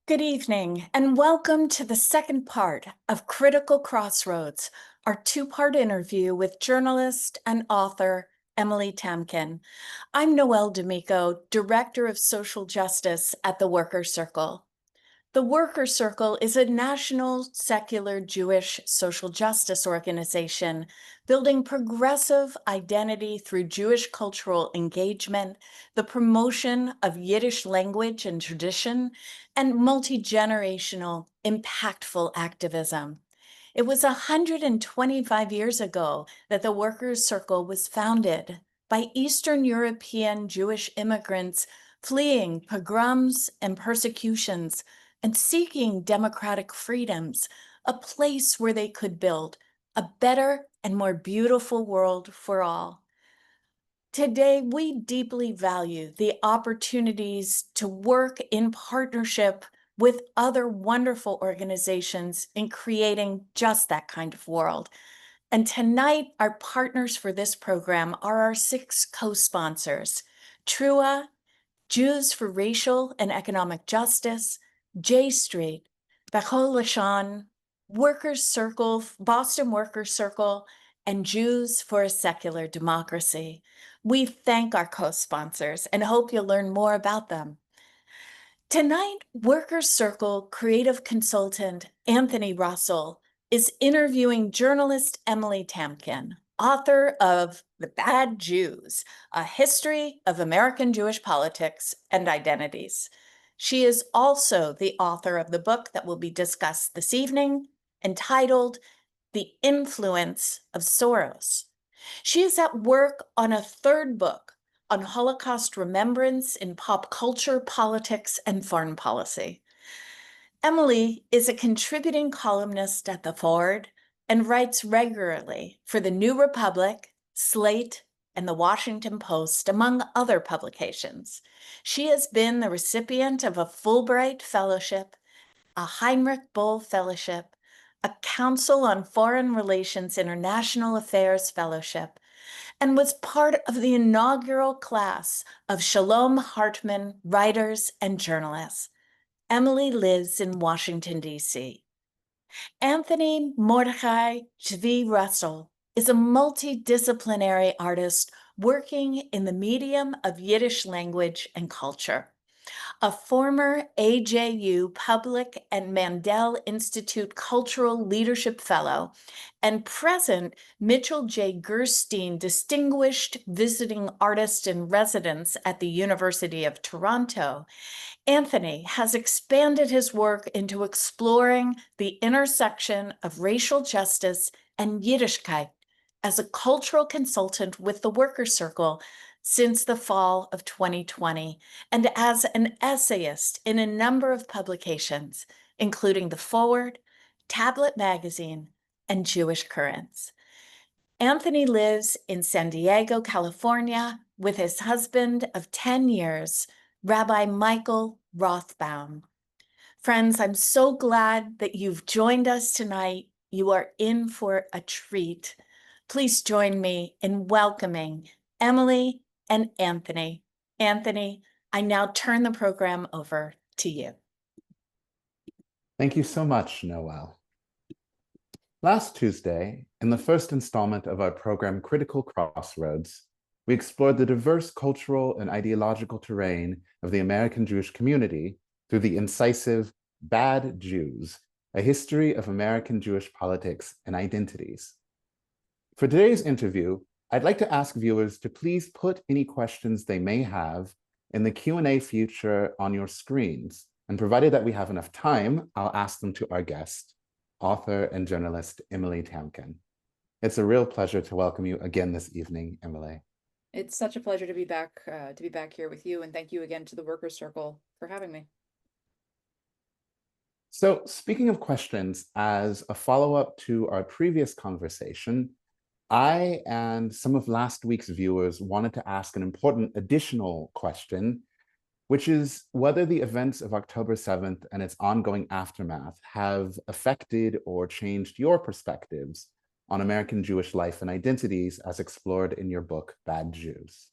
Good evening, and welcome to the second part of Critical Crossroads, our two-part interview with journalist and author Emily Tamkin. I'm Noelle D'Amico, Director of Social Justice at the Workers' Circle. The Workers' Circle is a national secular Jewish social justice organization building progressive identity through Jewish cultural engagement, the promotion of Yiddish language and tradition, and multi-generational, impactful activism. It was 125 years ago that the Workers' Circle was founded by Eastern European Jewish immigrants fleeing pogroms and persecutions and seeking democratic freedoms, a place where they could build a better and more beautiful world for all. Today, we deeply value the opportunities to work in partnership with other wonderful organizations in creating just that kind of world. And tonight, our partners for this program are our 6 co-sponsors: Trua, Jews for Racial and Economic Justice, J Street, Bechol Lashon, Workers' Circle, Boston Workers' Circle, and Jews for a Secular Democracy. We thank our co-sponsors and hope you'll learn more about them. Tonight, Workers' Circle creative consultant Anthony Russell is interviewing journalist Emily Tamkin, author of The Bad Jews, A History of American Jewish Politics and Identities. She is also the author of the book that will be discussed this evening, entitled The Influence of Soros. She is at work on a third book on Holocaust remembrance in pop culture, politics, and foreign policy. Emily is a contributing columnist at The Forward and writes regularly for The New Republic, Slate, and The Washington Post, among other publications. She has been the recipient of a Fulbright Fellowship, a Heinrich Boll Fellowship, a Council on Foreign Relations International Affairs Fellowship, and was part of the inaugural class of Shalom Hartman writers and journalists. Emily lives in Washington, D.C. Anthony Mordechai Zvi Russell is a multidisciplinary artist working in the medium of Yiddish language and culture. A former AJU Public and Mandel Institute Cultural Leadership Fellow and present Mitchell J. Gerstein Distinguished Visiting Artist in Residence at the University of Toronto, Anthony has expanded his work into exploring the intersection of racial justice and Yiddishkeit as a cultural consultant with the Workers' Circle since the fall of 2020, and as an essayist in a number of publications, including The Forward, Tablet Magazine, and Jewish Currents. Anthony lives in San Diego, California, with his husband of 10 years, Rabbi Michael Rothbaum. Friends, I'm so glad that you've joined us tonight. You are in for a treat. Please join me in welcoming Emily and Anthony. Anthony, I now turn the program over to you. Thank you so much, Noelle. Last Tuesday, in the first installment of our program Critical Crossroads, we explored the diverse cultural and ideological terrain of the American Jewish community through the incisive Bad Jews, A History of American Jewish Politics and Identities. For today's interview, I'd like to ask viewers to please put any questions they may have in the Q&A feature on your screens. And provided that we have enough time, I'll ask them to our guest, author and journalist Emily Tamkin. It's a real pleasure to welcome you again this evening, Emily. It's such a pleasure to be back here with you, and thank you again to the Workers' Circle for having me. So speaking of questions, as a follow-up to our previous conversation, I and some of last week's viewers wanted to ask an important additional question, which is whether the events of October 7th and its ongoing aftermath have affected or changed your perspectives on American Jewish life and identities as explored in your book, Bad Jews.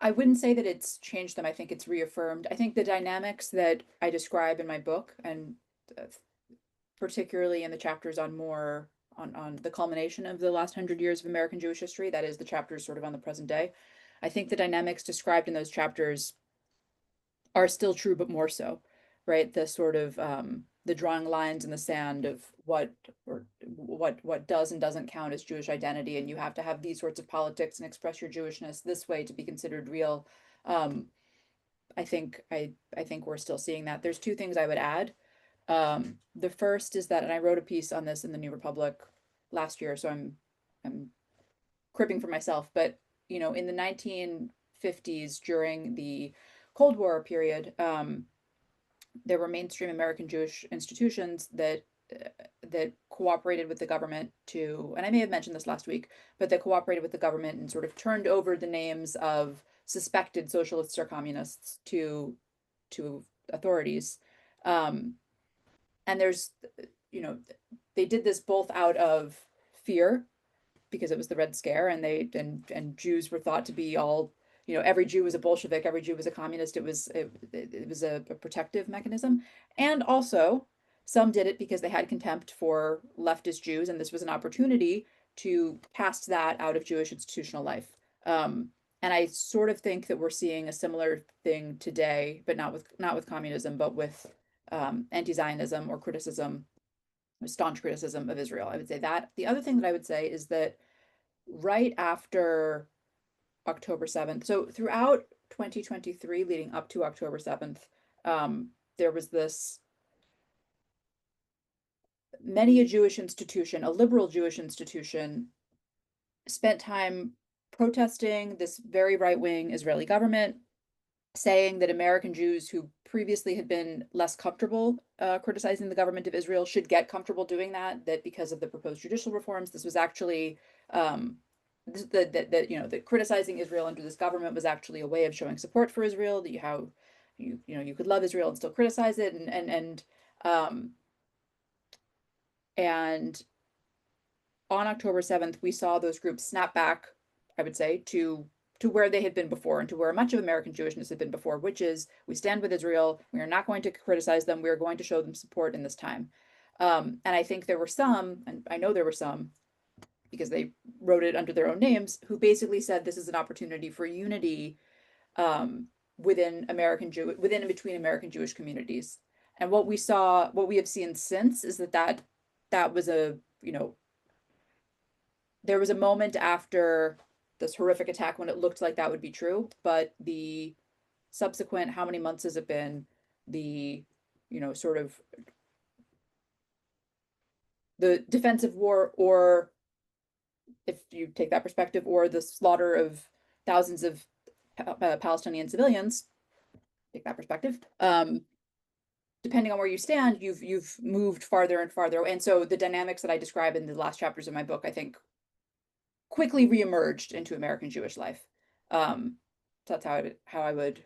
I wouldn't say that it's changed them. I think it's reaffirmed. I think the dynamics that I describe in my book, and uh, particularly in the chapters on more on the culmination of the last 100 years of American Jewish history, that is the chapters sort of on the present day. I think the dynamics described in those chapters are still true, but more so, right? The sort of the drawing lines in the sand of what does and doesn't count as Jewish identity, and you have to have these sorts of politics and express your Jewishness this way to be considered real. Um, I think we're still seeing that. There's two things I would add. The first is that, and I wrote a piece on this in the New Republic last year, so I'm cribbing for myself, but in the 1950s during the Cold War period, there were mainstream American Jewish institutions that cooperated with the government to, and I may have mentioned this last week, but that cooperated with the government and sort of turned over the names of suspected socialists or communists to authorities. Um, and there's, you know, they did this both out of fear because it was the Red Scare, and and Jews were thought to be all, every Jew was a Bolshevik, every Jew was a communist. It was a protective mechanism, and also some did it because they had contempt for leftist Jews, and this was an opportunity to cast that out of Jewish institutional life. And I sort of think that we're seeing a similar thing today, but not with communism, but with anti-Zionism or criticism, staunch criticism of Israel. I would say that. The other thing that I would say is that right after October 7th, so throughout 2023, leading up to October 7th, there was this many a Jewish institution, a liberal Jewish institution, spent time protesting this very right wing Israeli government, saying that American Jews who previously had been less comfortable criticizing the government of Israel should get comfortable doing that. That because of the proposed judicial reforms, this was actually that criticizing Israel under this government was actually a way of showing support for Israel. That you could love Israel and still criticize it, um, and on October 7th, we saw those groups snap back, I would say, to where they had been before and to where much of American Jewishness had been before, which is we stand with Israel. We are not going to criticize them. We are going to show them support in this time. And I think there were some, and I know there were some, because they wrote it under their own names, who basically said this is an opportunity for unity within within and between American Jewish communities. And what we have seen since is that was there was a moment after this horrific attack when it looked like that would be true, but the subsequent, how many months has it been? The, sort of the defensive war, or if you take that perspective, or the slaughter of thousands of Palestinian civilians, take that perspective. Depending on where you stand, you've moved farther and farther. And so the dynamics that I describe in the last chapters of my book, I think quickly reemerged into American Jewish life. So that's how I would,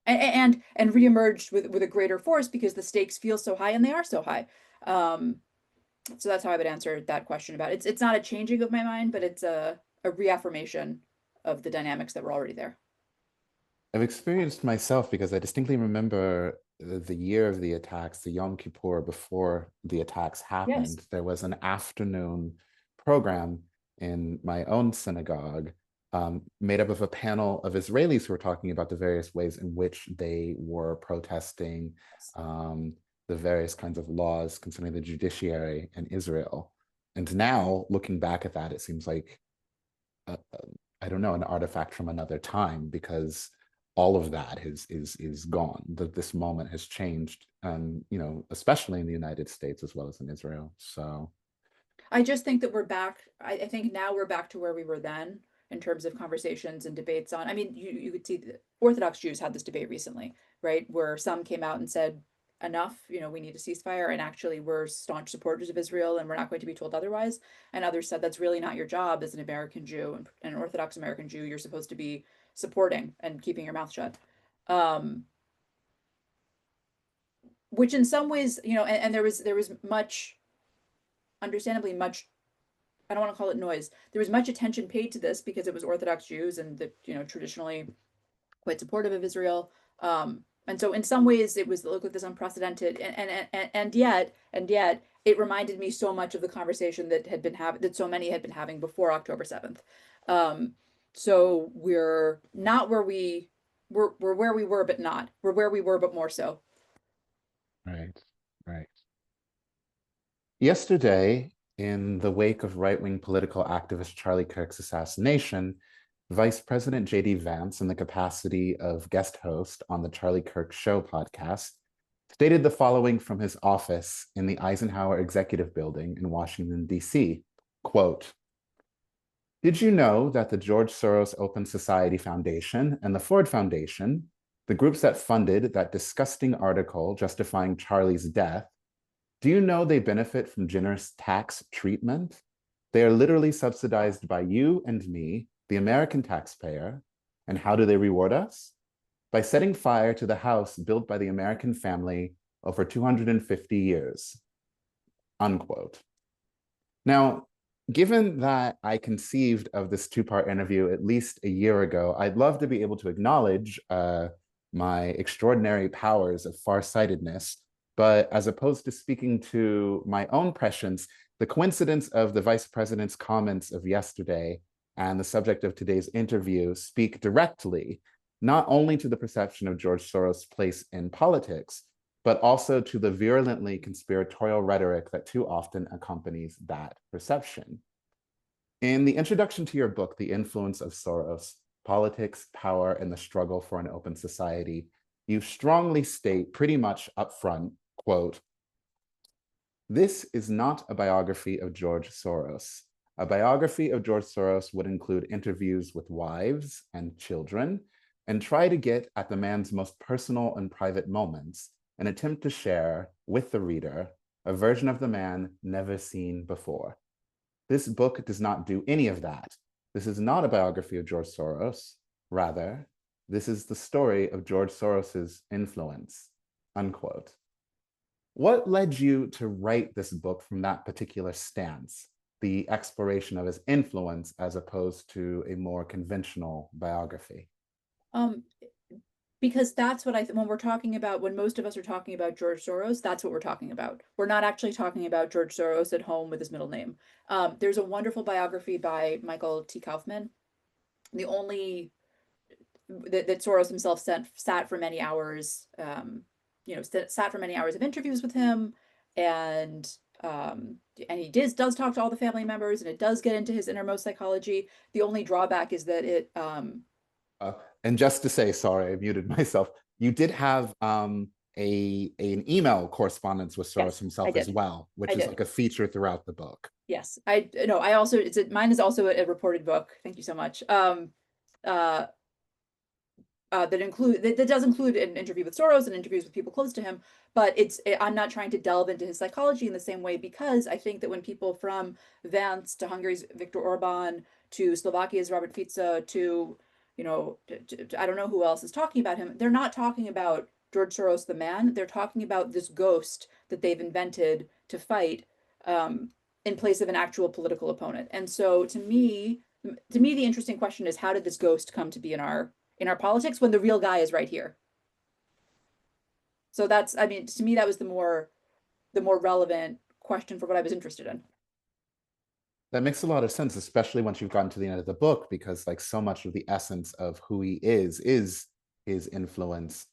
and reemerged with a greater force because the stakes feel so high and they are so high. So that's how I would answer that question about it. It's not a changing of my mind, but it's a reaffirmation of the dynamics that were already there. I've experienced myself because I distinctly remember the year of the attacks, the Yom Kippur before the attacks happened. Yes. There was an afternoon program in my own synagogue made up of a panel of Israelis who were talking about the various ways in which they were protesting the various kinds of laws concerning the judiciary in Israel. And now, looking back at that, it seems like, I don't know, an artifact from another time, because all of that is gone. This moment has changed, especially in the United States as well as in Israel. So I just think that we're back. I think now we're back to where we were then in terms of conversations and debates on. I mean, you could see the Orthodox Jews had this debate recently, right? Where some came out and said, enough, we need a ceasefire, and actually we're staunch supporters of Israel and we're not going to be told otherwise. And others said that's really not your job as an American Jew and an Orthodox American Jew. You're supposed to be supporting and keeping your mouth shut. Which in some ways, and there was much, understandably much, I don't want to call it noise. There was much attention paid to this because it was Orthodox Jews and traditionally quite supportive of Israel. And so in some ways it was look at this unprecedented and yet it reminded me so much of the conversation that so many had been having before October 7th. So we're not where we're where we were, but not. We're where we were, but more so. Right, right. Yesterday, in the wake of right-wing political activist Charlie Kirk's assassination, Vice President J.D. Vance, in the capacity of guest host on the Charlie Kirk Show podcast, stated the following from his office in the Eisenhower Executive Building in Washington, D.C., quote, "Did you know that the George Soros Open Society Foundation and the Ford Foundation, the groups that funded that disgusting article justifying Charlie's death, do you know they benefit from generous tax treatment? They are literally subsidized by you and me, the American taxpayer. And how do they reward us? By setting fire to the house built by the American family over 250 years." Unquote. Now, given that I conceived of this two-part interview at least a year ago, I'd love to be able to acknowledge my extraordinary powers of farsightedness. But as opposed to speaking to my own prescience, the coincidence of the vice president's comments of yesterday and the subject of today's interview speak directly, not only to the perception of George Soros' place in politics, but also to the virulently conspiratorial rhetoric that too often accompanies that perception. In the introduction to your book, The Influence of Soros, Politics, Power, and the Struggle for an Open Society, you strongly state pretty much upfront, quote, "This is not a biography of George Soros. A biography of George Soros would include interviews with wives and children and try to get at the man's most personal and private moments, and attempt to share with the reader a version of the man never seen before. This book does not do any of that. This is not a biography of George Soros. Rather, this is the story of George Soros's influence," unquote. What led you to write this book from that particular stance, the exploration of his influence as opposed to a more conventional biography? Because that's what when most of us are talking about George Soros, that's what we're talking about. We're not actually talking about George Soros at home with his middle name. There's a wonderful biography by Michael T. Kaufman, the only that Soros himself sat for many hours, sat for many hours of interviews with him, and he does talk to all the family members, and it does get into his innermost psychology. The only drawback is that it and just to say, sorry, I muted myself. You did have an email correspondence with Soros himself as well, which is like a feature throughout the book. Yes, I also mine is also a reported book. Thank you so much. That does include an interview with Soros and interviews with people close to him, but I'm not trying to delve into his psychology in the same way, because I think that when people from Vance to Hungary's Viktor Orban to Slovakia's Robert Fico to I don't know who else is talking about him, they're not talking about George Soros the man. They're talking about this ghost that they've invented to fight in place of an actual political opponent. And so to me the interesting question is, how did this ghost come to be in our politics when the real guy is right here? So to me, that was the more relevant question for what I was interested in. That makes a lot of sense, especially once you've gotten to the end of the book, because like so much of the essence of who he is his influence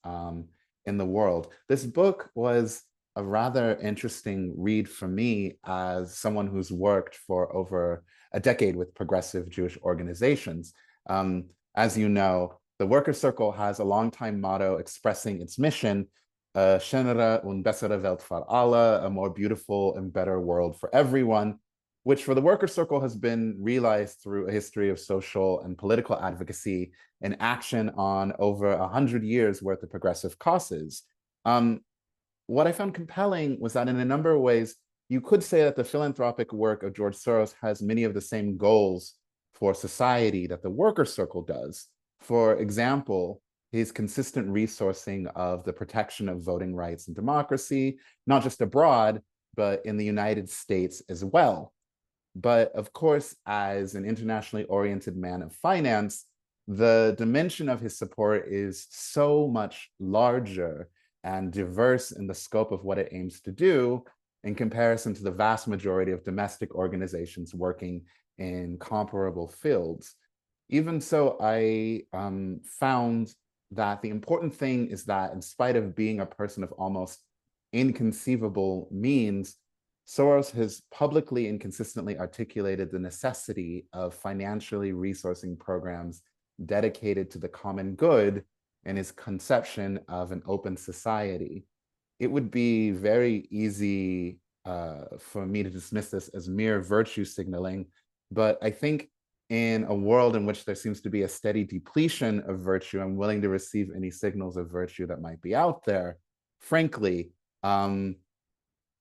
in the world. This book was a rather interesting read for me as someone who's worked for over a decade with progressive Jewish organizations. As you know, the Worker Circle has a longtime motto expressing its mission, schönere und bessere Welt für alle, a more beautiful and better world for everyone, which for the Worker Circle has been realized through a history of social and political advocacy and action on over 100 years worth of progressive causes. What I found compelling was that in a number of ways, you could say that the philanthropic work of George Soros has many of the same goals for society that the Worker Circle does. For example, his consistent resourcing of the protection of voting rights and democracy, not just abroad, but in the United States as well. But of course, as an internationally oriented man of finance, the dimension of his support is so much larger and diverse in the scope of what it aims to do in comparison to the vast majority of domestic organizations working in comparable fields. Even so, I found that the important thing is that in spite of being a person of almost inconceivable means, Soros has publicly and consistently articulated the necessity of financially resourcing programs dedicated to the common good in his conception of an open society. It would be very easy for me to dismiss this as mere virtue signaling, but I think in a world in which there seems to be a steady depletion of virtue, I'm willing to receive any signals of virtue that might be out there. Frankly,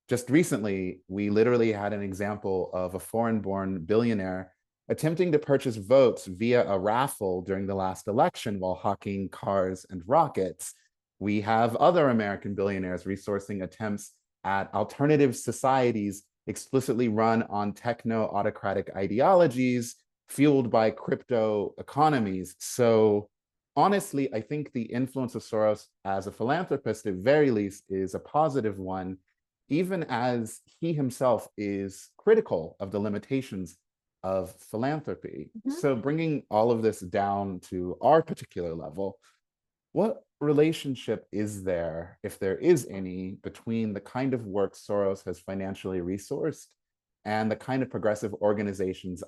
just recently, we literally had an example of a foreign-born billionaire attempting to purchase votes via a raffle during the last election while hawking cars and rockets. We have other American billionaires resourcing attempts at alternative societies explicitly run on techno-autocratic ideologies fueled by crypto economies. So honestly, I think the influence of Soros as a philanthropist, at very least, is a positive one, even as he himself is critical of the limitations of philanthropy. So bringing all of this down to our particular level, what relationship is there, if there is any, between the kind of work Soros has financially resourced and the kind of progressive organizations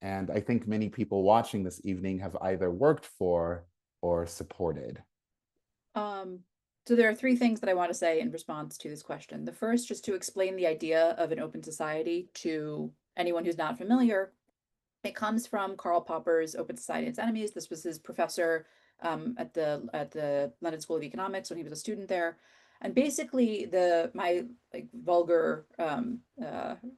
and I think many people watching this evening have either worked for or supported? So there are three things that I want to say in response to this question. The first, just to explain the idea of an open society to anyone who's not familiar. It comes from Karl Popper's Open Society and Its Enemies. This was his professor at the London School of Economics when he was a student there. And basically, my like vulgar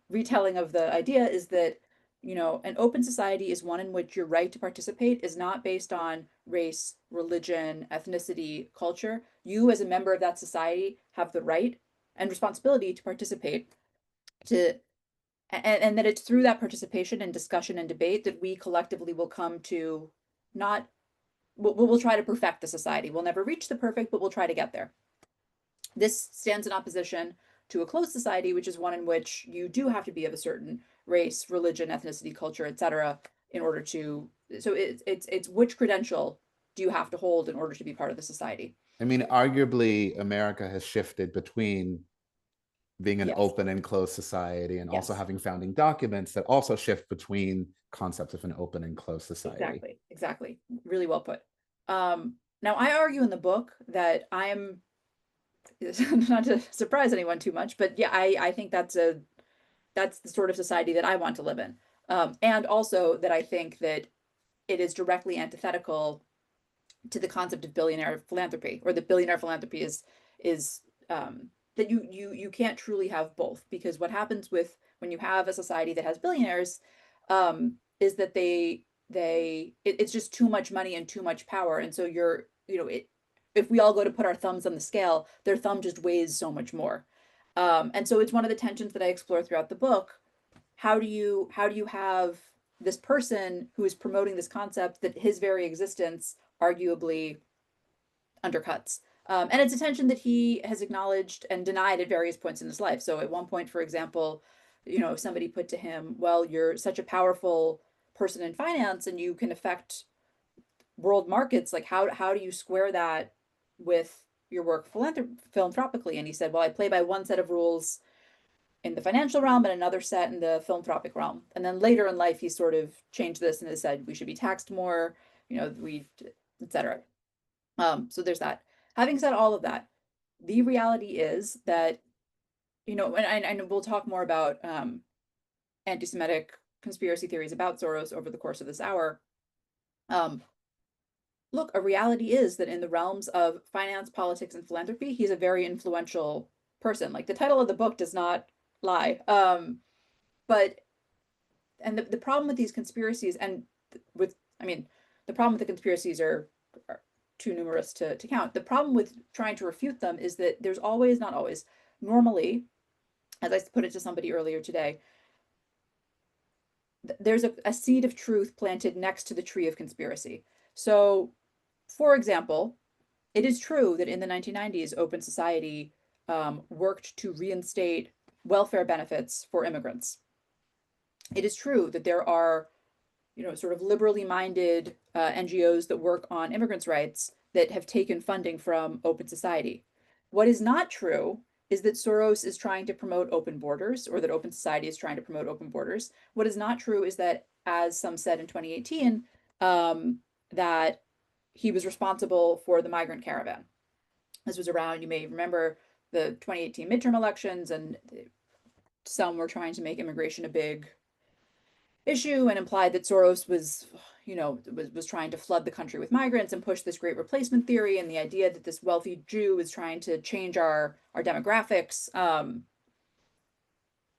retelling of the idea is that, you know, an open society is one in which your right to participate is not based on race, religion, ethnicity, culture. You, as a member of that society, have the right and responsibility to participate, and that it's through that participation and discussion and debate that we collectively will come to not, we'll try to perfect the society. We'll never reach the perfect, but we'll try to get there. This stands in opposition to a closed society, which is one in which you do have to be of a certain race, religion, ethnicity, culture, etc., in order to. So it's which credential do you have to hold in order to be part of the society? I mean, arguably, America has shifted between being an Yes. open and closed society and also Yes. having founding documents that also shift between concepts of an open and closed society. Exactly. Really well put. Now, I argue in the book that I'm, not to surprise anyone too much, but yeah, I think that's the sort of society that I want to live in. And also that I think that it is directly antithetical to the concept of billionaire philanthropy, or that billionaire philanthropy is that you can't truly have both, because what happens with when you have a society that has billionaires is that it's just too much money and too much power, and so if we all go to put our thumbs on the scale, their thumb just weighs so much more. And so it's one of the tensions that I explore throughout the book. How do you have this person who is promoting this concept that his very existence arguably undercuts? And it's a tension that he has acknowledged and denied at various points in his life. So at one point, for example, somebody put to him, well, you're such a powerful person in finance and you can affect world markets. Like, how do you square that with your work philanthropically? And he said, well, I play by one set of rules in the financial realm and another set in the philanthropic realm. And then later in life, he sort of changed this and has said we should be taxed more, etc. So there's that. Having said all of that, the reality is that, and we'll talk more about anti-Semitic conspiracy theories about Soros over the course of this hour. Look, a reality is that in the realms of finance, politics, and philanthropy, he's a very influential person. Like, the title of the book does not lie. But the problem with these conspiracies the problem with the conspiracies are too numerous to count. The problem with trying to refute them is that there's always, not always, normally, as I put it to somebody earlier today, there's a seed of truth planted next to the tree of conspiracy. So, for example, it is true that in the 1990s, Open Society worked to reinstate welfare benefits for immigrants. It is true that there are, sort of liberally minded NGOs that work on immigrants' rights that have taken funding from Open Society. What is not true is that Soros is trying to promote open borders, or that Open Society is trying to promote open borders. What is not true is that, as some said in 2018, that he was responsible for the migrant caravan. This was around, you may remember, the 2018 midterm elections, and some were trying to make immigration a big issue and implied that Soros was, was trying to flood the country with migrants and push this great replacement theory and the idea that this wealthy Jew is trying to change our demographics.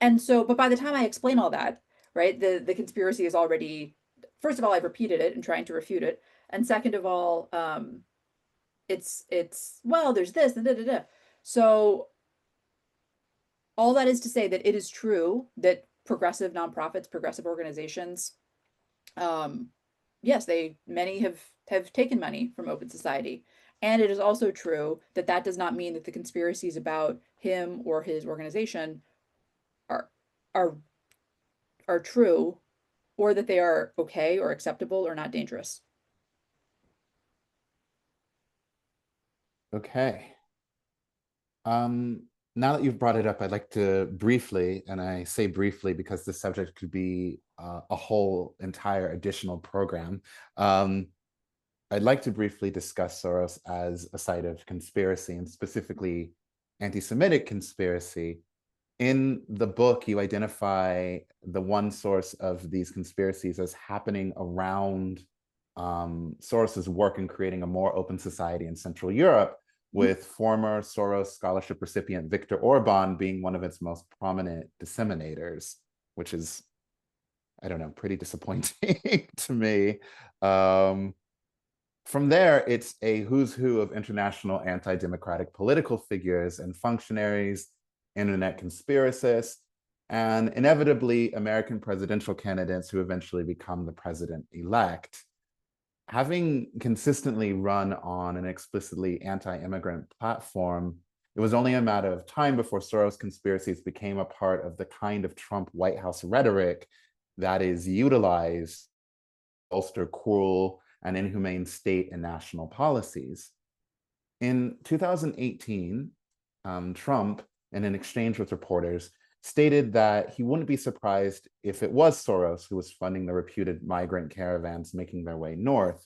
And so, but by the time I explain all that, right, the conspiracy is already, first of all, I've repeated it and trying to refute it, and second of all, it's well, there's this and da da da. So all that is to say that it is true that progressive nonprofits, progressive organizations, yes, many have taken money from Open Society. And it is also true that that does not mean that the conspiracies about him or his organization are are are true, or that they are okay or acceptable or not dangerous. Okay. Now that you've brought it up, I'd like to briefly, and I say briefly because the subject could be a whole entire additional program. I'd like to briefly discuss Soros as a site of conspiracy, and specifically anti-Semitic conspiracy. In the book, you identify the one source of these conspiracies as happening around Soros's work in creating a more open society in Central Europe, with former Soros scholarship recipient Viktor Orban being one of its most prominent disseminators, which is, I don't know, pretty disappointing to me. From there, it's a who's who of international anti-democratic political figures and functionaries, internet conspiracists, and inevitably American presidential candidates who eventually become the president-elect. Having consistently run on an explicitly anti-immigrant platform, it was only a matter of time before Soros conspiracies became a part of the kind of Trump White House rhetoric that is utilized to bolster cruel and inhumane state and national policies. In 2018, Trump, in an exchange with reporters, stated that he wouldn't be surprised if it was Soros who was funding the reputed migrant caravans making their way north.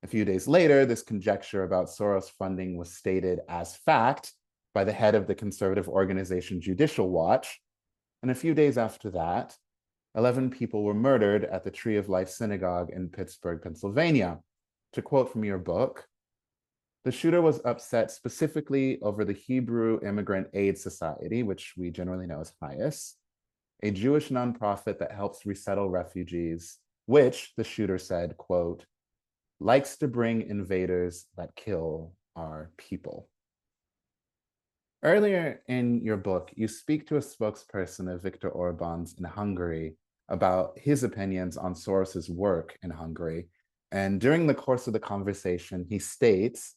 A few days later, this conjecture about Soros funding was stated as fact by the head of the conservative organization Judicial Watch. And a few days after that, 11 people were murdered at the Tree of Life Synagogue in Pittsburgh, Pennsylvania. To quote from your book, the shooter was upset specifically over the Hebrew Immigrant Aid Society, which we generally know as HIAS, a Jewish nonprofit that helps resettle refugees, which, the shooter said, quote, likes to bring invaders that kill our people. Earlier in your book, you speak to a spokesperson of Viktor Orban's in Hungary about his opinions on Soros's work in Hungary. And during the course of the conversation, he states,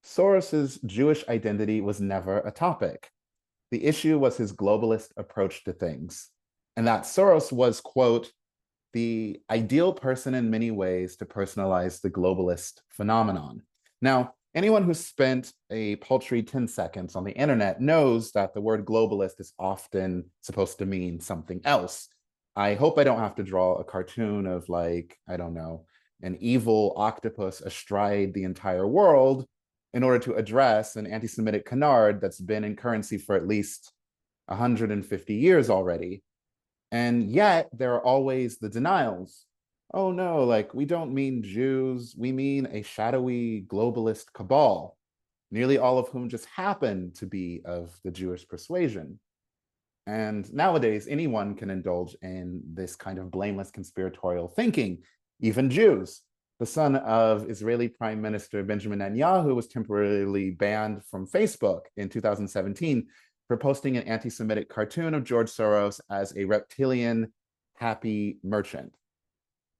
Soros's Jewish identity was never a topic. The issue was his globalist approach to things, and that Soros was, quote, the ideal person in many ways to personalize the globalist phenomenon. Now, anyone who's spent a paltry 10 seconds on the internet knows that the word globalist is often supposed to mean something else. I hope I don't have to draw a cartoon of, like, I don't know, an evil octopus astride the entire world in order to address an anti-Semitic canard that's been in currency for at least 150 years already. And yet there are always the denials. Oh no, like, we don't mean Jews, we mean a shadowy globalist cabal, nearly all of whom just happen to be of the Jewish persuasion. And nowadays, anyone can indulge in this kind of blameless conspiratorial thinking, even Jews. The son of Israeli Prime Minister Benjamin Netanyahu was temporarily banned from Facebook in 2017 for posting an anti-Semitic cartoon of George Soros as a reptilian happy merchant.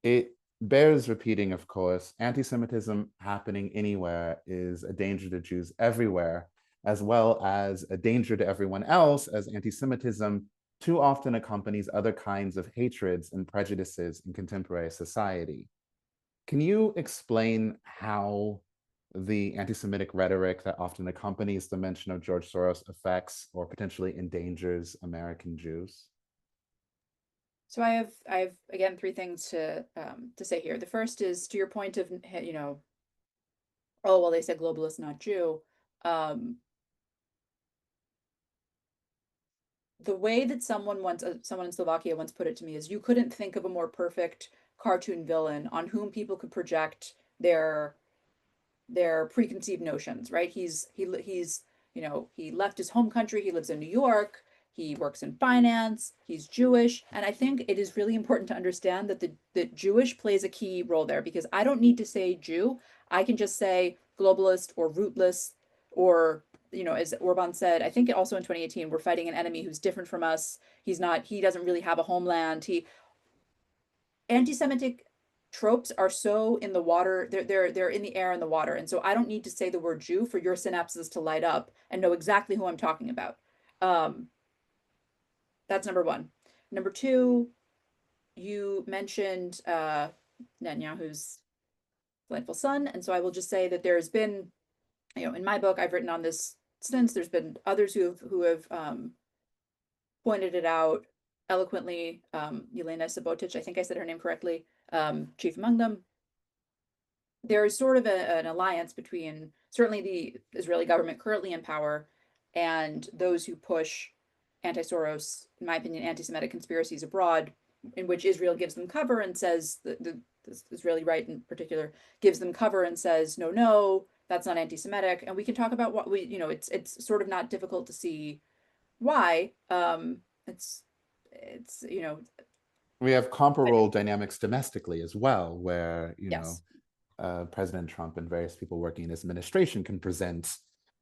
It bears repeating, of course, anti-Semitism happening anywhere is a danger to Jews everywhere, as well as a danger to everyone else, as anti-Semitism too often accompanies other kinds of hatreds and prejudices in contemporary society. Can you explain how the anti-Semitic rhetoric that often accompanies the mention of George Soros affects or potentially endangers American Jews? So I have again three things to say here. The first is to your point of oh well, they said globalist, not Jew. The way that someone in Slovakia once put it to me is, you couldn't think of a more perfect cartoon villain on whom people could project their preconceived notions, right? He's he left his home country, he lives in New York, he works in finance, he's Jewish, and I think it is really important to understand that that Jewish plays a key role there, because I don't need to say Jew, I can just say globalist or rootless, or as Orban said, I think also in 2018, we're fighting an enemy who's different from us. He doesn't really have a homeland. Anti-Semitic tropes are so in the water, they're in the air and the water. And so I don't need to say the word Jew for your synapses to light up and know exactly who I'm talking about. That's number one. Number two, you mentioned Netanyahu's delightful son. And so I will just say that there's been, in my book, I've written on this since, there's been others who have pointed it out eloquently. Yelena Sabotic, I think I said her name correctly, chief among them. There is sort of an alliance between certainly the Israeli government currently in power and those who push anti-Soros, in my opinion, anti-Semitic conspiracies abroad, in which Israel gives them cover and says, the Israeli right in particular gives them cover and says, no, that's not anti-Semitic. And we can talk about what it's sort of not difficult to see why. It's We have comparable dynamics domestically as well, where yes. President Trump and various people working in his administration can present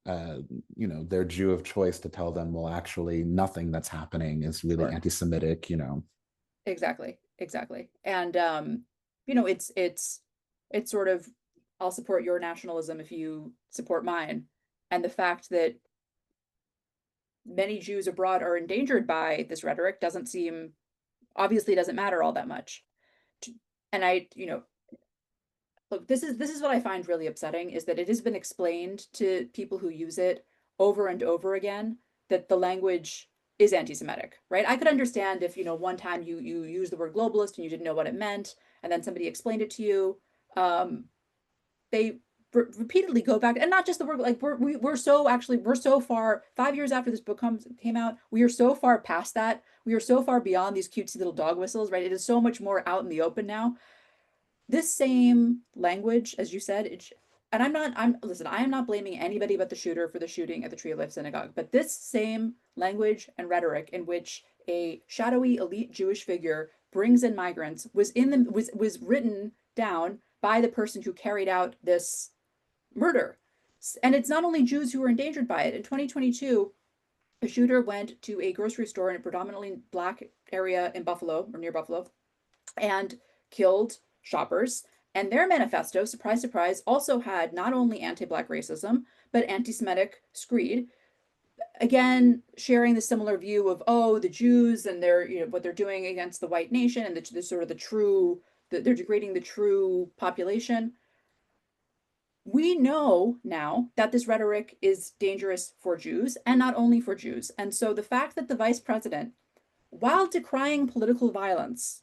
their Jew of choice to tell them, well, actually nothing that's happening is really Sure. anti-Semitic. Exactly. And it's sort of, I'll support your nationalism if you support mine. And the fact that many Jews abroad are endangered by this rhetoric obviously doesn't matter all that much. And look, this is what I find really upsetting, is that it has been explained to people who use it over and over again that the language is anti-Semitic, right? I could understand if, one time you used the word globalist and you didn't know what it meant, and then somebody explained it to you. They repeatedly go back, and not just the word, like we're so far, 5 years after this book came out, we are so far past that. We are so far beyond these cutesy little dog whistles, right? It is so much more out in the open now. This same language, as you said, and I am not blaming anybody but the shooter for the shooting at the Tree of Life Synagogue, but this same language and rhetoric in which a shadowy elite Jewish figure brings in migrants was written down by the person who carried out this murder. And it's not only Jews who were endangered by it. In 2022, a shooter went to a grocery store in a predominantly Black area in Buffalo, or near Buffalo, and killed shoppers. And their manifesto, surprise, surprise, also had not only anti-Black racism, but anti-Semitic screed. Again, sharing the similar view of, the Jews and what they're doing against the white nation, and the sort of they're degrading the true population. We know now that this rhetoric is dangerous for Jews, and not only for Jews. And so the fact that the vice president, while decrying political violence,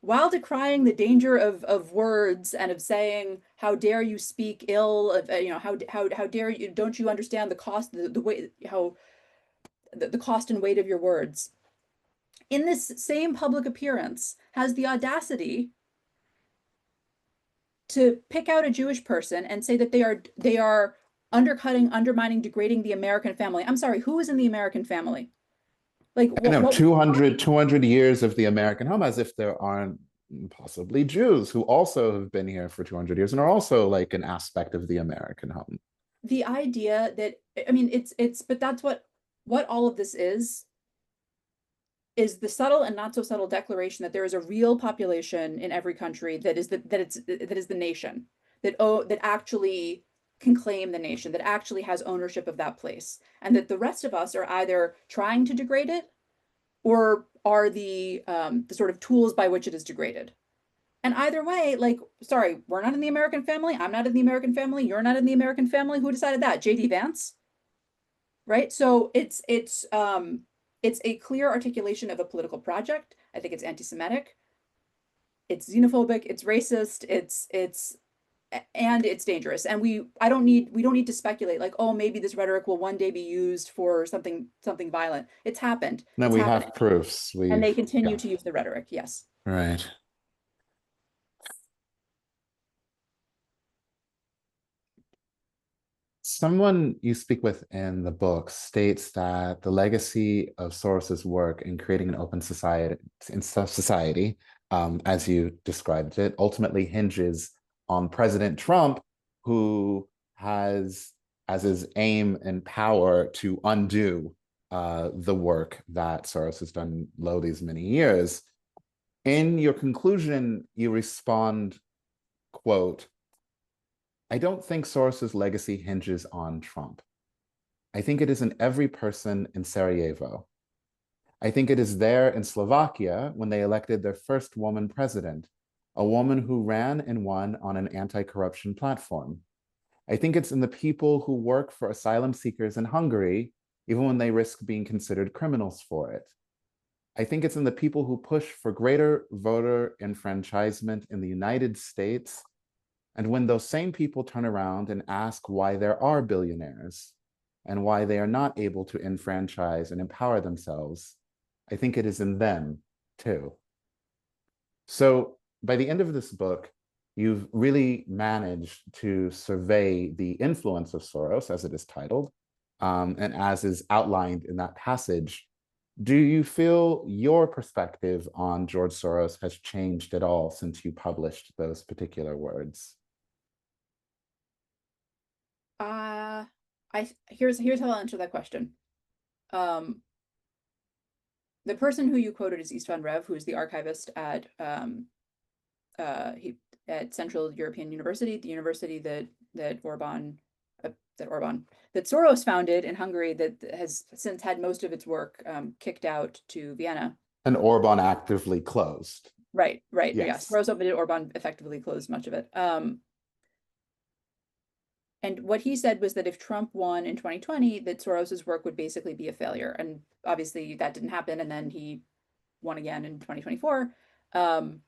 while decrying the danger of words and of saying, how dare you speak ill of, how dare you, don't you understand the cost, the way, how the cost and weight of your words, in this same public appearance has the audacity to pick out a Jewish person and say that they are undercutting, undermining, degrading the American family. I'm sorry, who is in the American family? Like, I know 200 years of the American home, as if there aren't possibly Jews who also have been here for 200 years and are also like an aspect of the American home. The idea that, I mean, but that's what all of this is is the subtle and not so subtle declaration that there is a real population in every country that is the nation, that actually can claim the nation, that actually has ownership of that place, and that the rest of us are either trying to degrade it or are the sort of tools by which it is degraded. And either way, like, sorry, we're not in the American family. I'm not in the American family. You're not in the American family. Who decided that? JD Vance, right? So it's a clear articulation of a political project. I think it's anti-Semitic, it's xenophobic, it's racist, it's and it's dangerous. And we don't need to speculate like, oh, maybe this rhetoric will one day be used for something violent. It's happened. No, It's we happening. have proofs. And they We've, continue yeah, to use the rhetoric. Yes. right. Someone you speak with in the book states that the legacy of Soros's work in creating an open society, as you described it, ultimately hinges on President Trump, who has as his aim and power to undo the work that Soros has done lo these many years. In your conclusion, you respond, quote, I don't think Soros's legacy hinges on Trump. I think it is in every person in Sarajevo. I think it is there in Slovakia when they elected their first woman president, a woman who ran and won on an anti-corruption platform. I think it's in the people who work for asylum seekers in Hungary, even when they risk being considered criminals for it. I think it's in the people who push for greater voter enfranchisement in the United States. And when those same people turn around and ask why there are billionaires and why they are not able to enfranchise and empower themselves, I think it is in them too. So by the end of this book, you've really managed to survey the influence of Soros, as it is titled, and as is outlined in that passage. Do you feel your perspective on George Soros has changed at all since you published those particular words? Here's how I'll answer that question. Um, the person who you quoted is Istvan Rev, who is the archivist he at Central European University, the university that Orban that Orban that Soros founded in Hungary, that has since had most of its work kicked out to Vienna. And Orban actively closed. Right, right. Yes. Yes. Soros opened it, Orban effectively closed much of it. And what he said was that if Trump won in 2020, that Soros's work would basically be a failure. And obviously that didn't happen. And then he won again in 2024. And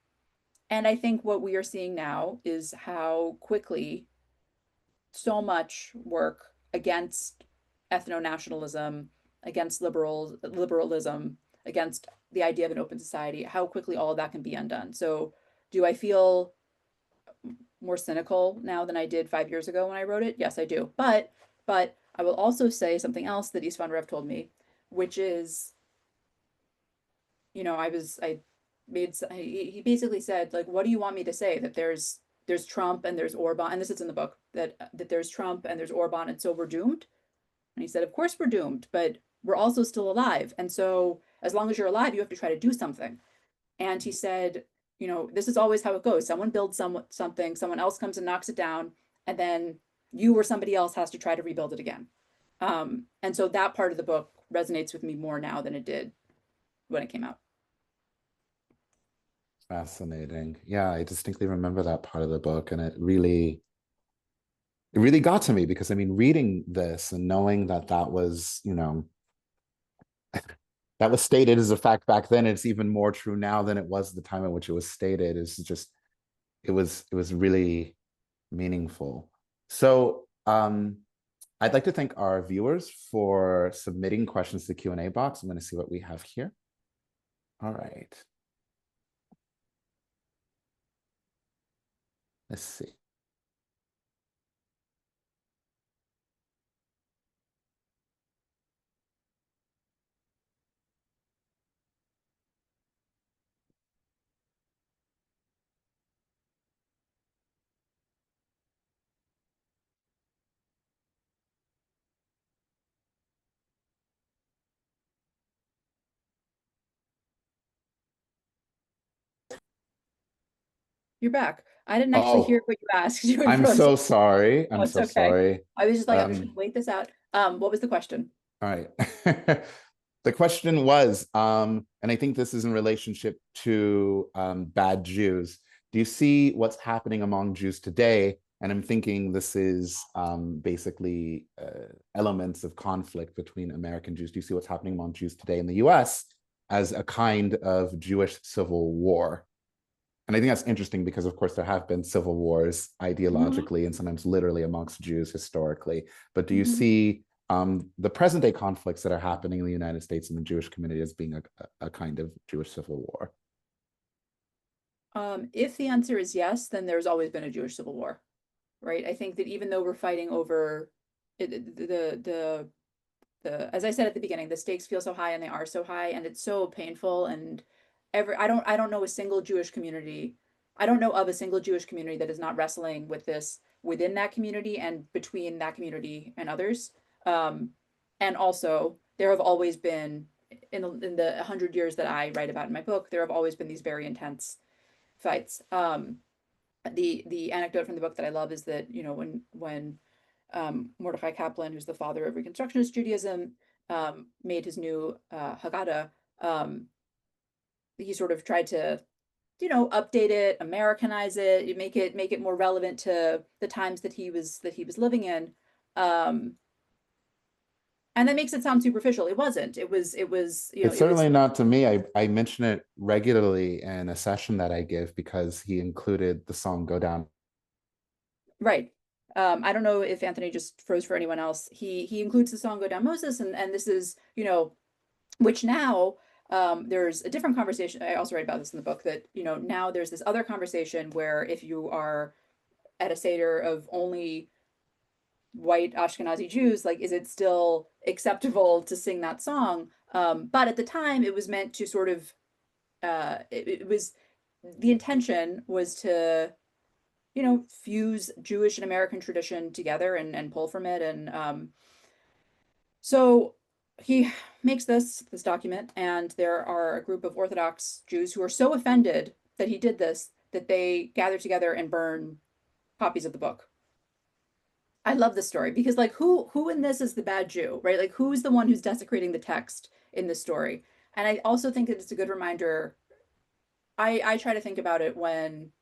I think what we are seeing now is how quickly so much work against ethno-nationalism, against liberalism, against the idea of an open society, how quickly all of that can be undone. So do I feel more cynical now than I did 5 years ago when I wrote it? Yes, I do. But I will also say something else that Istvan Rev told me, which is, I made he basically said, like, what do you want me to say, that there's Trump and there's Orban, and this is in the book, that there's Trump and there's Orban, and so we're doomed. And he said, of course we're doomed, but we're also still alive, and so as long as you're alive, you have to try to do something. And he said, this is always how it goes. Someone builds something, someone else comes and knocks it down, and then you or somebody else has to try to rebuild it again. And so that part of the book resonates with me more now than it did when it came out. Fascinating. Yeah, I distinctly remember that part of the book, and it really got to me because I mean, reading this and knowing that that was, that was stated as a fact back then, it's even more true now than it was the time at which it was stated, is just it was really meaningful. So I'd like to thank our viewers for submitting questions to the Q&A box. I'm going to see what we have here. All right. Let's see. You're back. I didn't actually hear Oh, what you asked. You I'm froze. so sorry. Oh, I'm it's so okay. sorry. I was just like, I'm just Um, gonna wait this out. What was the question? all right. The question was, and I think this is in relationship to bad Jews. Do you see what's happening among Jews today? And I'm thinking this is basically elements of conflict between American Jews. Do you see what's happening among Jews today in the US as a kind of Jewish civil war? And I think that's interesting because, of course, there have been civil wars Mhm, ideologically and sometimes literally amongst Jews historically. But do you mhm. see the present day conflicts that are happening in the United States and the Jewish community as being a kind of Jewish civil war? If the answer is yes, then there's always been a Jewish civil war, right? I think that even though we're fighting over as I said at the beginning, the stakes feel so high and they are so high and it's so painful and I don't know a single Jewish community. I don't know of a single Jewish community that is not wrestling with this within that community and between that community and others. Um, and also there have always been in the 100 years that I write about in my book, there have always been these very intense fights. The anecdote from the book that I love is that when Mordecai Kaplan, who's the father of Reconstructionist Judaism, made his new Haggadah, um, he sort of tried to update it, Americanize it, make it more relevant to the times that he was living in. Um, and that makes it sound superficial. It wasn't. It's It was certainly not to me. I mention it regularly in a session that I give because he included the song Go Down. right. I don't know if Anthony just froze for anyone else. He includes the song "Go Down Moses," and this is which now there's a different conversation. I also write about this in the book that now there's this other conversation where if you are at a seder of only white Ashkenazi Jews, like is it still acceptable to sing that song? But at the time, it was meant to sort of it was the intention was to fuse Jewish and American tradition together and pull from it. And so he makes this document, and there are a group of Orthodox Jews who are so offended that he did this that they gather together and burn copies of the book. I love this story because like who in this is the bad Jew, right? Like who's the one who's desecrating the text in this story? And I also think that it's a good reminder. I try to think about it when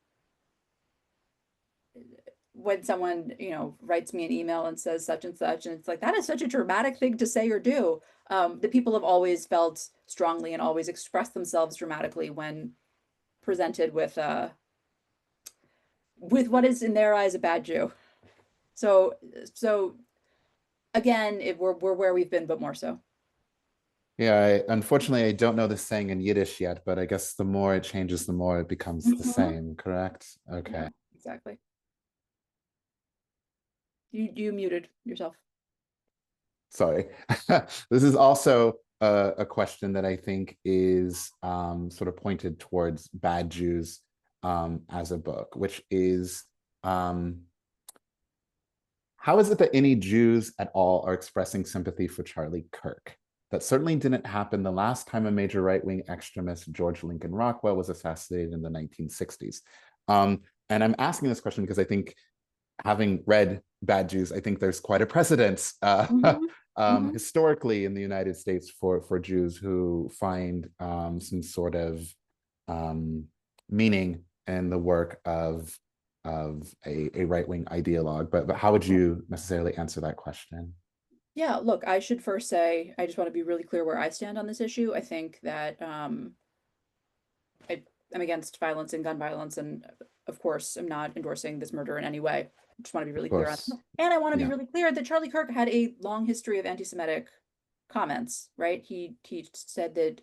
someone writes me an email and says such and such, and it's like that is such a dramatic thing to say or do. The people have always felt strongly and always expressed themselves dramatically when presented with what is in their eyes a bad Jew. So so again, we're where we've been, but more so. Yeah, unfortunately, I don't know the saying in Yiddish yet, but I guess the more it changes, the more it becomes the Mhm. same, correct? Yeah, Okay. exactly. You muted yourself. Sorry. This is also a question that I think is sort of pointed towards bad Jews as a book, which is how is it that any Jews at all are expressing sympathy for Charlie Kirk? That certainly didn't happen the last time a major right-wing extremist, George Lincoln Rockwell, was assassinated in the 1960s. And I'm asking this question because I think having read Bad Jews, I think there's quite a precedence Hmm. Hmm. historically in the United States for Jews who find some sort of meaning in the work of a right-wing ideologue. But how would you necessarily answer that question? Yeah, look, I should first say I just want to be really clear where I stand on this issue. I think that I am against violence and gun violence, and of course, I'm not endorsing this murder in any way. I just want to be Of really clear on course. that. And I want to be Yeah. really clear that Charlie Kirk had a long history of anti-Semitic comments, right? He said that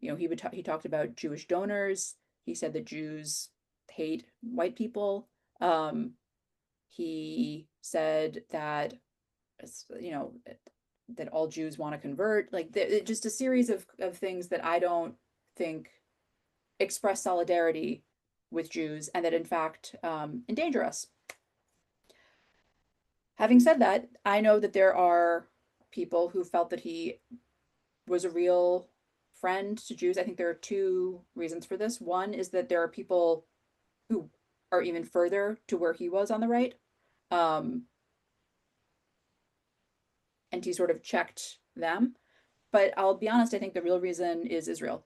he talked about Jewish donors. He said that Jews hate white people. Um, he said that you know that all Jews want to convert. Like just a series of things that I don't think express solidarity with Jews and that in fact endanger us. Having said that, I know that there are people who felt that he was a real friend to Jews. I think there are two reasons for this. One is that there are people who are even further to where he was on the right. And he sort of checked them. But I'll be honest, I think the real reason is Israel.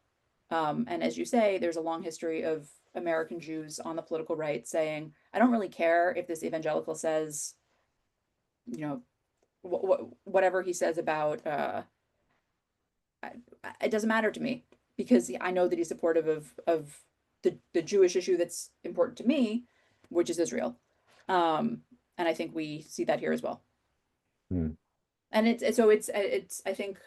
And as you say, there's a long history of American Jews on the political right saying, I don't really care if this evangelical says, you know, whatever he says about, it doesn't matter to me because I know that he's supportive of the Jewish issue that's important to me, which is Israel. And I think we see that here as well. Hmm. And it's I think,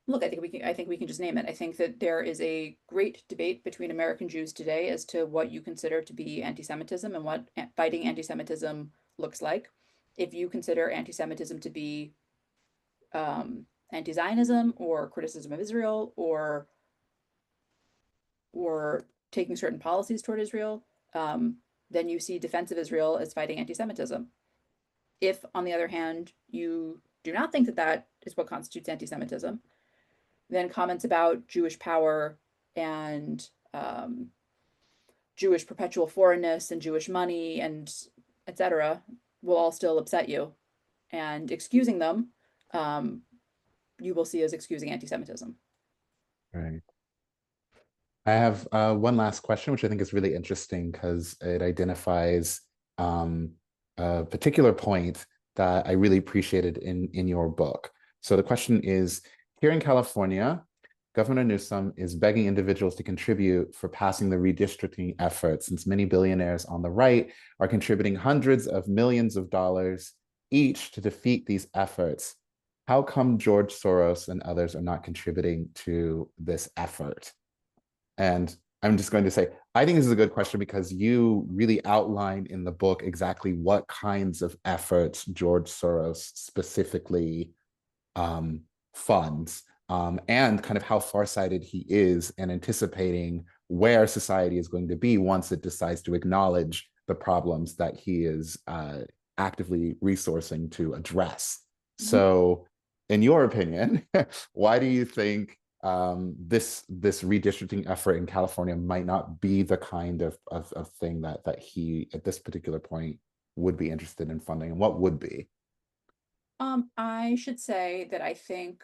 look, I think we can just name it. I think that there is a great debate between American Jews today as to what you consider to be anti-Semitism and what fighting anti-Semitism looks like. If you consider anti-Semitism to be anti-Zionism or criticism of Israel or taking certain policies toward Israel, then you see defense of Israel as fighting anti-Semitism. If, on the other hand, you do not think that that is what constitutes anti-Semitism, then comments about Jewish power and Jewish perpetual foreignness and Jewish money and etc. will all still upset you. And excusing them, you will see as excusing anti-Semitism. Right. I have one last question, which I think is really interesting because it identifies a particular point that I really appreciated in your book. So the question is, here in California, Governor Newsom is begging individuals to contribute for passing the redistricting effort, since many billionaires on the right are contributing hundreds of millions of dollars each to defeat these efforts. How come George Soros and others are not contributing to this effort? And I'm just going to say, I think this is a good question because you really outline in the book exactly what kinds of efforts George Soros specifically funds, and kind of how farsighted he is in anticipating where society is going to be once it decides to acknowledge the problems that he is actively resourcing to address. Mm-hmm. So, in your opinion, why do you think this redistricting effort in California might not be the kind of thing that he at this particular point would be interested in funding, and what would be? I should say that I think,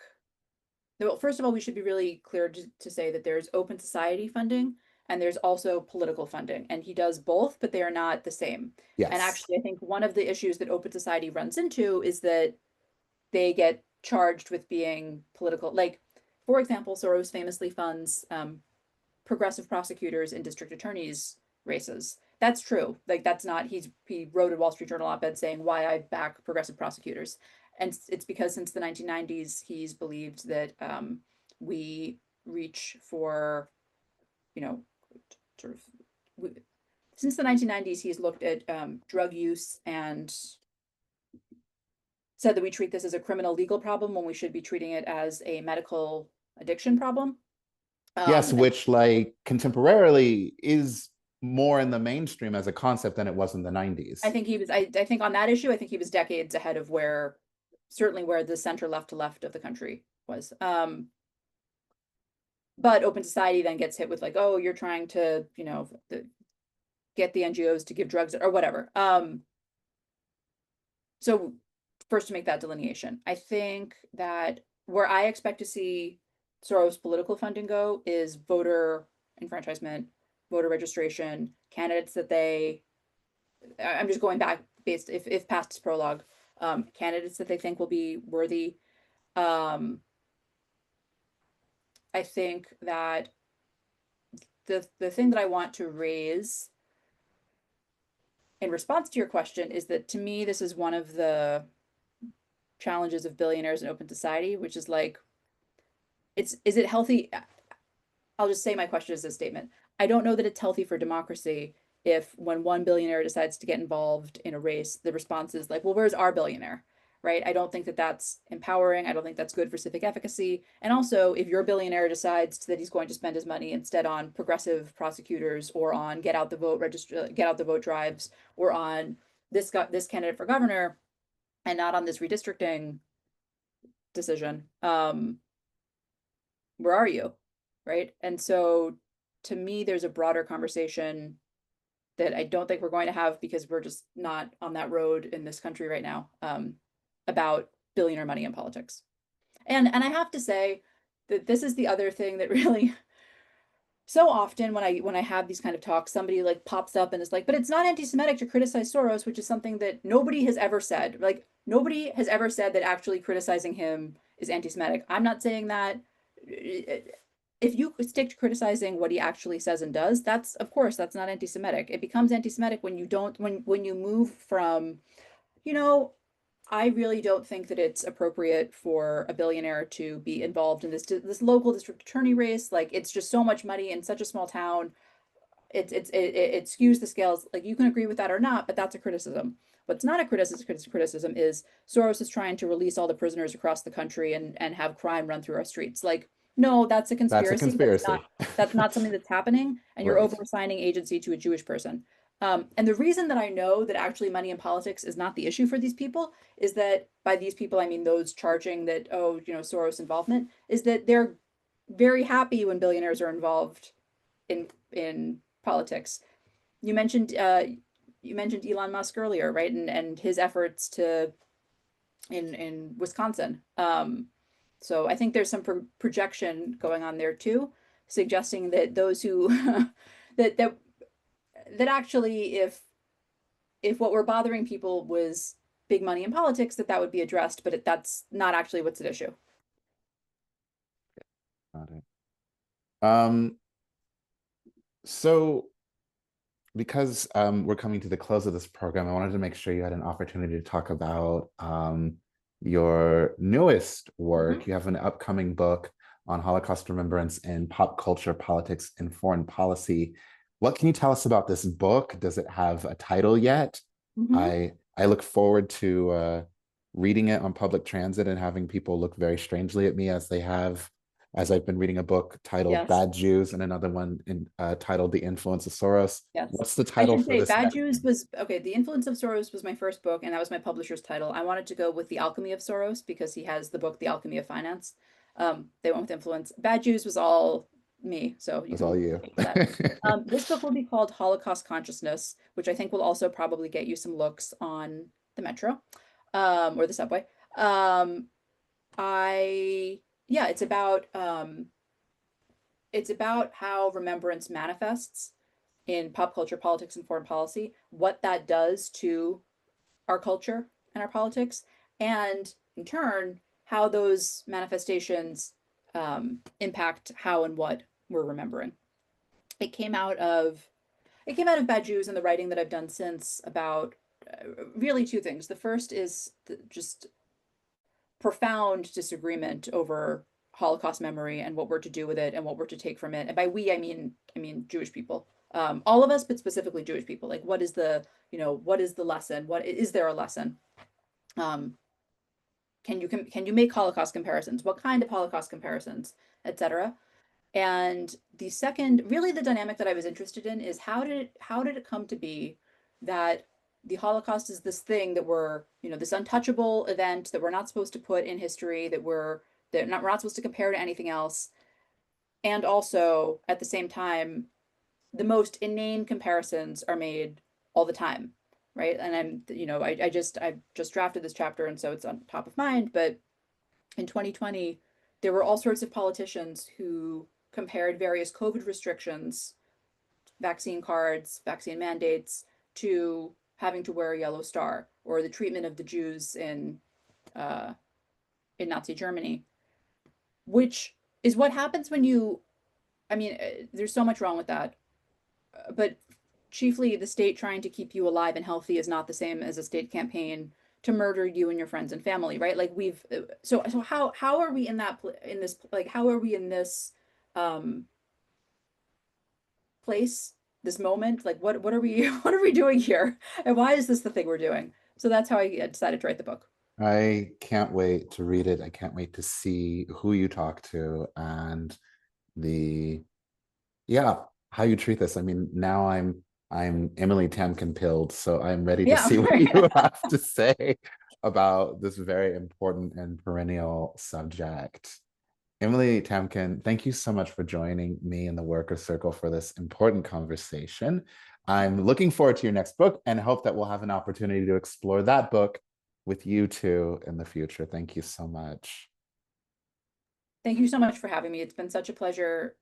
well, first of all, we should be really clear to say that there's open society funding and there's also political funding, and he does both, but they are not the same. Yes. And actually, I think one of the issues that open society runs into is that they get charged with being political. Like, for example, Soros famously funds progressive prosecutors in district attorneys' races. That's true. Like, that's not, he wrote a Wall Street Journal op-ed saying why I back progressive prosecutors. And it's because since the 1990s, he's believed that we reach for, you know, sort of, since the 1990s, he's looked at drug use and said that we treat this as a criminal legal problem when we should be treating it as a medical addiction problem. Yes, which like contemporarily is more in the mainstream as a concept than it was in the 90s. I think he was, I think on that issue, I think he was decades ahead of where, certainly where the center left to left of the country was. But open society then gets hit with like, oh, you're trying to, you know, get the NGOs to give drugs or whatever. So first to make that delineation, I think that where I expect to see Soros political funding go is voter enfranchisement, voter registration, candidates that I'm just going back based if past is prologue, candidates that they think will be worthy. I think that the thing that I want to raise in response to your question is that to me, this is one of the challenges of billionaires in open society, which is like, is it healthy? I'll just say my question is this statement. I don't know that it's healthy for democracy if when one billionaire decides to get involved in a race, the response is like, well, where's our billionaire? Right? I don't think that that's empowering. I don't think that's good for civic efficacy. And also, if your billionaire decides that he's going to spend his money instead on progressive prosecutors or on get out the vote drives or on this candidate for governor and not on this redistricting decision, where are you? Right? And so to me, there's a broader conversation that I don't think we're going to have because we're just not on that road in this country right now, about billionaire money in politics. And I have to say that this is the other thing that really, so often when I have these kind of talks, somebody like pops up and is like, but it's not anti-Semitic to criticize Soros, which is something that nobody has ever said. Like nobody has ever said that actually criticizing him is anti-Semitic. I'm not saying that. If you stick to criticizing what he actually says and does, that's, of course, that's not anti-Semitic. It becomes anti-Semitic when you don't, when you move from, you know, I really don't think that it's appropriate for a billionaire to be involved in this local district attorney race. Like it's just so much money in such a small town. It skews the scales. Like you can agree with that or not, but that's a criticism. What's not a criticism is Soros is trying to release all the prisoners across the country and have crime run through our streets. Like no, that's a That's a conspiracy. conspiracy. That's not something that's happening, and you're Right. over assigning agency to a Jewish person. And the reason that I know that actually money in politics is not the issue for these people is that by these people, I mean those charging that, oh, Soros involvement, is that they're very happy when billionaires are involved in politics. You mentioned Elon Musk earlier, right? And his efforts to in Wisconsin. So I think there's some projection going on there too, suggesting that those who that actually if what were bothering people was big money in politics, that would be addressed, but that's not actually what's at issue. Got it. So because we're coming to the close of this program, I wanted to make sure you had an opportunity to talk about your newest work. You have an upcoming book on Holocaust remembrance in pop culture, politics, and foreign policy. What can you tell us about this book? Does it have a title yet? I look forward to reading it on public transit and having people look very strangely at me as I've been reading a book titled Yes. Bad Jews and another one titled The Influence of Soros. Yes. What's the I title should for say this Bad next Jews one? was okay. The Influence of Soros was my first book, and that was my publisher's title. I wanted to go with The Alchemy of Soros because he has the book The Alchemy of Finance. They went with Influence. Bad Jews was all me, so you That's can all you. take that. This book will be called Holocaust Consciousness, which I think will also probably get you some looks on the metro, or the subway. Yeah, it's about how remembrance manifests in pop culture, politics, and foreign policy, what that does to our culture and our politics, and in turn, how those manifestations impact how and what we're remembering. It came out of Bad Jews and the writing that I've done since about really two things. The first is just profound disagreement over Holocaust memory and what we're to do with it and what we're to take from it. And by we, I mean Jewish people, all of us, but specifically Jewish people. Like, what is the lesson? What is there a lesson? Can you make Holocaust comparisons? What kind of Holocaust comparisons, etc. And the second, really, the dynamic that I was interested in is how did it come to be that the Holocaust is this thing that we're, this untouchable event that we're not supposed to put in history, we're not supposed to compare to anything else, and also at the same time, the most inane comparisons are made all the time, right? And I just drafted this chapter, and so it's on top of mind. But in 2020, there were all sorts of politicians who compared various COVID restrictions, vaccine cards, vaccine mandates, to having to wear a yellow star, or the treatment of the Jews in Nazi Germany, which is what happens when you. I mean, there's so much wrong with that, but chiefly the state trying to keep you alive and healthy is not the same as a state campaign to murder you and your friends and family, right? Like so how are we in this like how are we in this place, this moment? Like what are we what are we doing here? And why is this the thing we're doing? So that's how I decided to write the book. I can't wait to read it. I can't wait to see who you talk to and how you treat this. I mean, now I'm Emily Tamkin pilled, so I'm ready to see what you have to say about this very important and perennial subject. Emily Tamkin, thank you so much for joining me in the Worker Circle for this important conversation. I'm looking forward to your next book and hope that we'll have an opportunity to explore that book with you too in the future. Thank you so much. Thank you so much for having me. It's been such a pleasure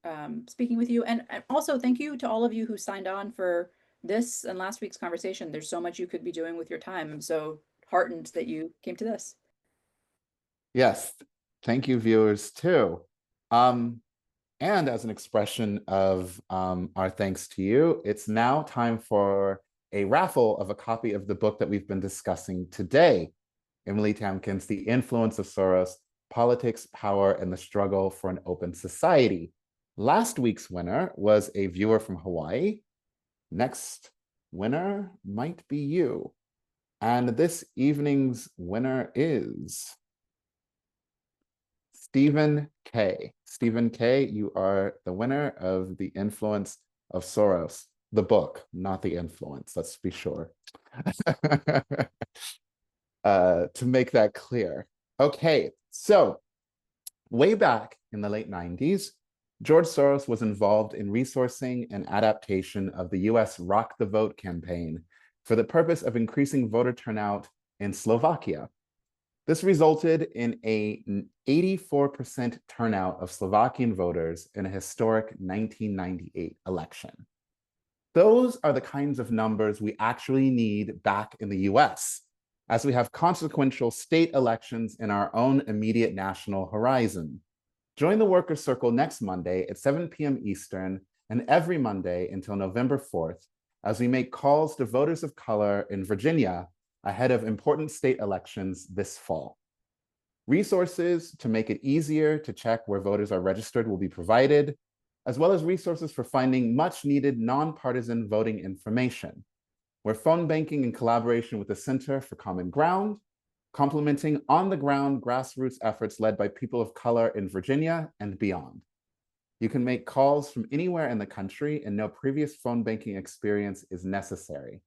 speaking with you. And also thank you to all of you who signed on for this and last week's conversation. There's so much you could be doing with your time. I'm so heartened that you came to this. Yes, thank you, viewers, too. And as an expression of our thanks to you, it's now time for a raffle of a copy of the book that we've been discussing today, Emily Tamkin's The Influence of Soros, Politics, Power, and the Struggle for an Open Society. Last week's winner was a viewer from Hawaii. Next winner might be you. And this evening's winner is Stephen K. Stephen K., you are the winner of The Influence of Soros, the book, not the influence, let's be sure. To make that clear. Okay, so way back in the late 90s, George Soros was involved in resourcing and adaptation of the US Rock the Vote campaign for the purpose of increasing voter turnout in Slovakia. This resulted in an 84% turnout of Slovakian voters in a historic 1998 election. Those are the kinds of numbers we actually need back in the US, as we have consequential state elections in our own immediate national horizon. Join the Worker Circle next Monday at 7 p.m. Eastern and every Monday until November 4th, as we make calls to voters of color in Virginia ahead of important state elections this fall. Resources to make it easier to check where voters are registered will be provided, as well as resources for finding much needed nonpartisan voting information. We're phone banking in collaboration with the Center for Common Ground, complementing on-the-ground grassroots efforts led by people of color in Virginia and beyond. You can make calls from anywhere in the country and no previous phone banking experience is necessary.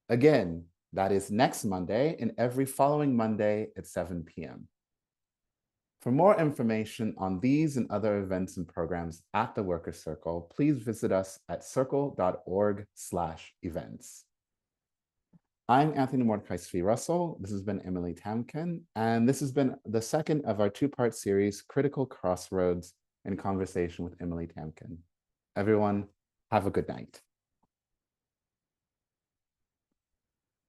Again, that is next Monday and every following Monday at 7 p.m. For more information on these and other events and programs at the Worker Circle, please visit us at circle.org/events. I'm Anthony Mordecai Svi Russell. This has been Emily Tamkin, and this has been the second of our two-part series, Critical Crossroads, in conversation with Emily Tamkin. Everyone, have a good night.